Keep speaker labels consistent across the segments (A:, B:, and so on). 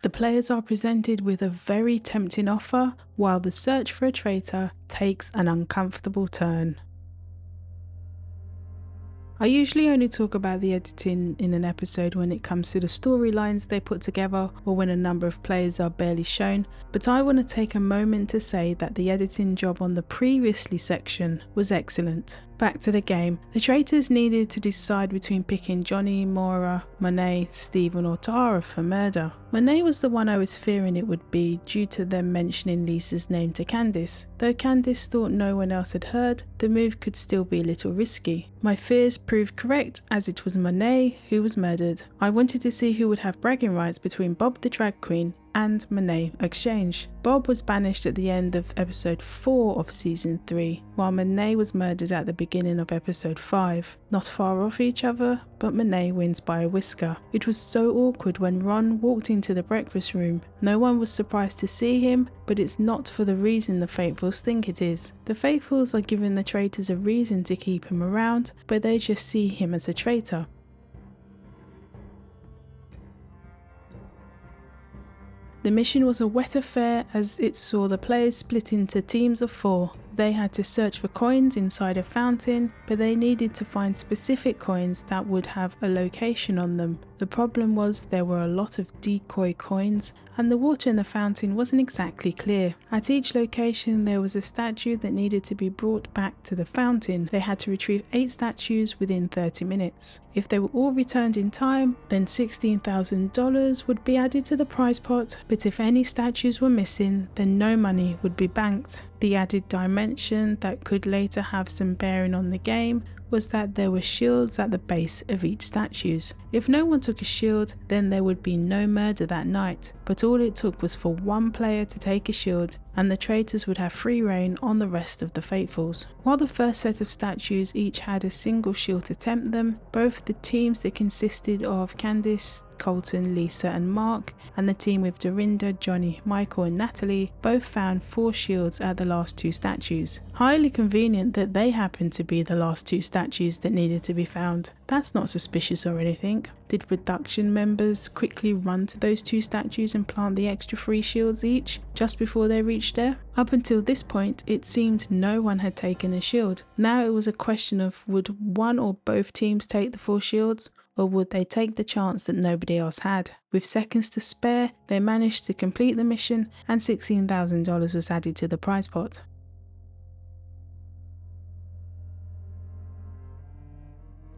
A: The players are presented with a very tempting offer, while the search for a traitor takes an uncomfortable turn. I usually only talk about the editing in an episode when it comes to the storylines they put together or when a number of players are barely shown, but I want to take a moment to say that the editing job on the previously section was excellent. Back to the game, the traitors needed to decide between picking Johnny, Maura, Monet, Stephen or Tara for murder. Monet was the one I was fearing it would be due to them mentioning Lisa's name to Candice. Though Candice thought no one else had heard, the move could still be a little risky. My fears proved correct as it was Monet who was murdered. I wanted to see who would have bragging rights between Bob the drag queen and Monet exchange. Bob was banished at the end of episode 4 of season 3, while Monet was murdered at the beginning of episode 5. Not far off each other, but Monet wins by a whisker. It was so awkward when Ron walked into the breakfast room. No one was surprised to see him, but it's not for the reason the Faithfuls think it is. The Faithfuls are giving the traitors a reason to keep him around, but they just see him as a traitor. The mission was a wet affair as it saw the players split into teams of 4. They had to search for coins inside a fountain, but they needed to find specific coins that would have a location on them. The problem was there were a lot of decoy coins and the water in the fountain wasn't exactly clear. At each location there was a statue that needed to be brought back to the fountain. They had to retrieve 8 statues within 30 minutes. If they were all returned in time, then $16,000 would be added to the prize pot, but if any statues were missing, then no money would be banked. The added dimension that could later have some bearing on the game was that there were shields at the base of each statues. If no one took a shield, then there would be no murder that night, but all it took was for one player to take a shield and the traitors would have free reign on the rest of the Faithfuls. While the first set of statues each had a single shield to tempt them, both the teams that consisted of Candice, Colton, Lisa and Mark, and the team with Dorinda, Johnny, Michael and Natalie both found 4 shields at the last 2 statues. Highly convenient that they happened to be the last 2 statues that needed to be found. That's not suspicious or anything. Did production members quickly run to those 2 statues and plant the extra 3 shields each just before they reached there? Up until this point, it seemed no one had taken a shield. Now it was a question of would one or both teams take the 4 shields, or would they take the chance that nobody else had? With seconds to spare, they managed to complete the mission and $16,000 was added to the prize pot.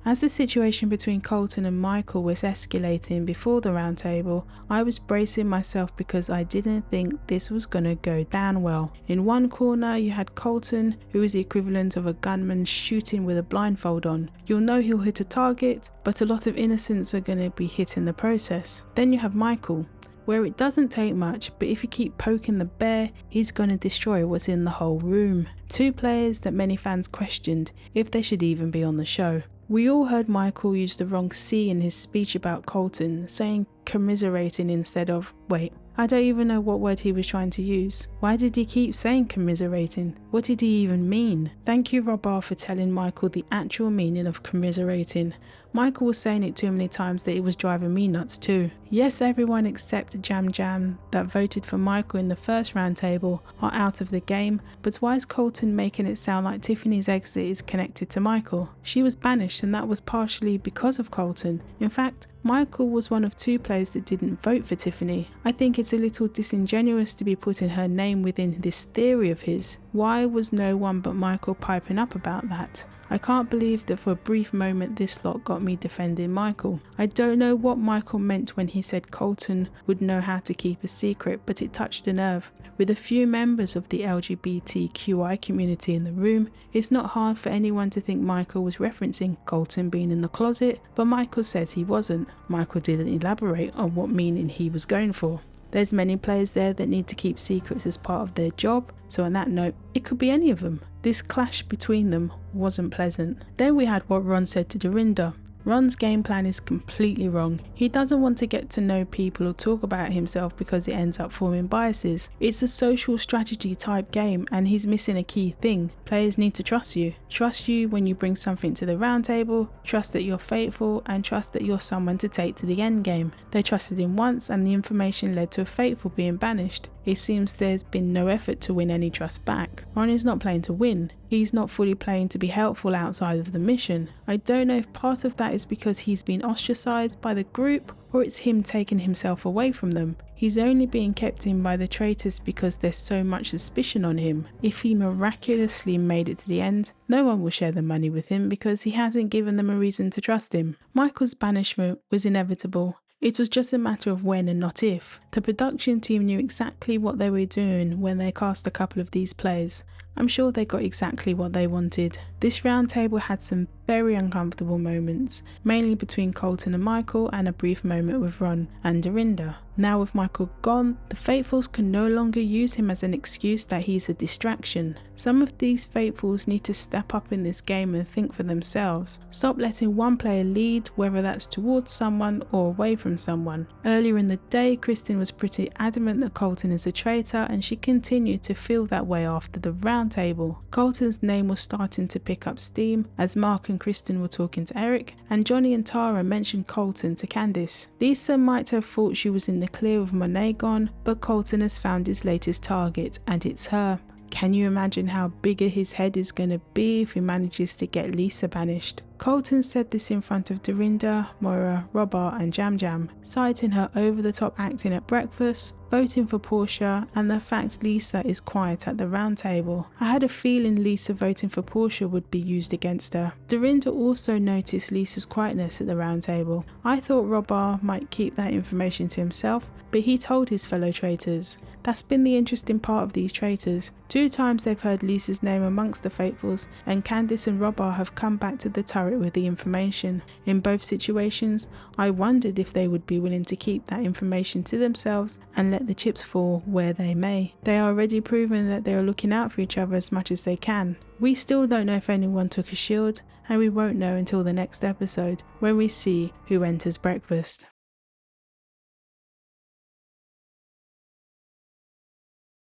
A: As the situation between Colton and Michael was escalating before the roundtable, I was bracing myself because I didn't think this was gonna go down well. In one corner you had Colton, who is the equivalent of a gunman shooting with a blindfold on. You'll know he'll hit a target, but a lot of innocents are gonna be hit in the process. Then you have Michael, where it doesn't take much, but if you keep poking the bear, he's gonna destroy what's in the whole room. 2 players that many fans questioned if they should even be on the show. We all heard Michael use the wrong C in his speech about Colton, saying commiserating instead of wait. I don't even know what word he was trying to use. Why did he keep saying commiserating? What did he even mean? Thank you Rob R for telling Michael the actual meaning of commiserating. Michael was saying it too many times that it was driving me nuts too. Yes, everyone except Jam Jam that voted for Michael in the first roundtable are out of the game, but why is Colton making it sound like Tiffany's exit is connected to Michael? She was banished and that was partially because of Colton. In fact, Michael was one of 2 players that didn't vote for Tiffany. I think it's a little disingenuous to be putting her name within this theory of his. Why was no one but Michael piping up about that? I can't believe that for a brief moment this lot got me defending Michael. I don't know what Michael meant when he said Colton would know how to keep a secret, but it touched a nerve. With a few members of the LGBTQI community in the room, it's not hard for anyone to think Michael was referencing Colton being in the closet, but Michael says he wasn't. Michael didn't elaborate on what meaning he was going for. There's many players there that need to keep secrets as part of their job, so on that note, it could be any of them. This clash between them wasn't pleasant. Then we had what Ron said to Dorinda. Ron's game plan is completely wrong. He doesn't want to get to know people or talk about himself because it ends up forming biases. It's a social strategy type game and he's missing a key thing. Players need to trust you. Trust you when you bring something to the round table, trust that you're faithful, and trust that you're someone to take to the end game. They trusted him once and the information led to a faithful being banished. It seems there's been no effort to win any trust back. Ron is not playing to win. He's not fully playing to be helpful outside of the mission. I don't know if part of that is because he's been ostracized by the group or it's him taking himself away from them. He's only being kept in by the traitors because there's so much suspicion on him. If he miraculously made it to the end, no one will share the money with him because he hasn't given them a reason to trust him. Michael's banishment was inevitable. It was just a matter of when and not if. The production team knew exactly what they were doing when they cast a couple of these players. I'm sure they got exactly what they wanted. This round table had some very uncomfortable moments, mainly between Colton and Michael, and a brief moment with Ron and Dorinda. Now with Michael gone, the Faithfuls can no longer use him as an excuse that he's a distraction. Some of these Faithfuls need to step up in this game and think for themselves. Stop letting one player lead, whether that's towards someone or away from someone. Earlier in the day, Kristen was pretty adamant that Colton is a traitor, and she continued to feel that way after the round table. Colton's name was starting to pick up steam as Mark and Kristen were talking to Eric, and Johnny and Tara mentioned Colton to Candice. Lisa might have thought she was in the clear with Monet gone, but Colton has found his latest target, and it's her. Can you imagine how bigger his head is going to be if he manages to get Lisa banished? Colton said this in front of Dorinda, Moira, Robert and Jam Jam, citing her over-the-top acting at breakfast, voting for Portia, and the fact Lisa is quiet at the round table. I had a feeling Lisa voting for Portia would be used against her. Dorinda also noticed Lisa's quietness at the round table. I thought Robert might keep that information to himself, but he told his fellow traitors. That's been the interesting part of these traitors. 2 times they've heard Lisa's name amongst the Faithfuls, and Candice and Robert have come back to the turret with the information. In both situations, I wondered if they would be willing to keep that information to themselves and let the chips fall where they may. They are already proven that they are looking out for each other as much as they can. We still don't know if anyone took a shield, and we won't know until the next episode when we see who enters breakfast.